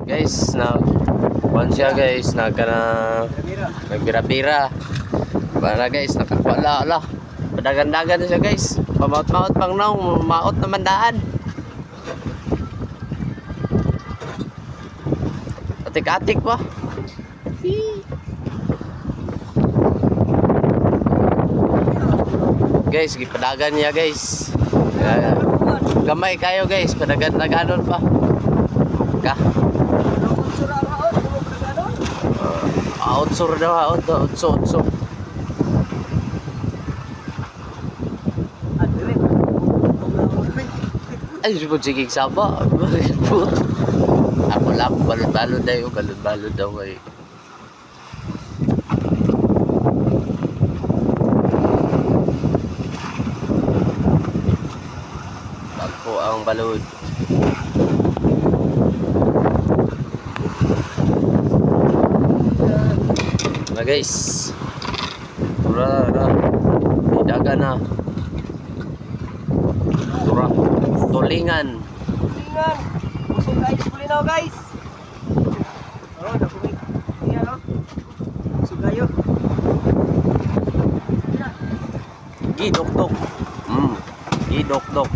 Guys, siya guys, nagbira-bira. Para guys, nakakuha ala. Padagan-dagan na siya guys. Pamaot-maot pang naong, maot naman daan. Atik-atik pa. Guys, gipadagan niya guys. Gamay kayo guys, padagan-daganon pa. Ka. Outsur daw, outsur. Ay, sige saba. Ako lang, balod-balod daw eh. Ako ang balod. Na guys. Tura na. Daga na. Tura. Tulingan. Busog guys, kulinaw guys. Oh, nakumik. Iya no. Busog kayo. Gidok-dok. Gidok-dok.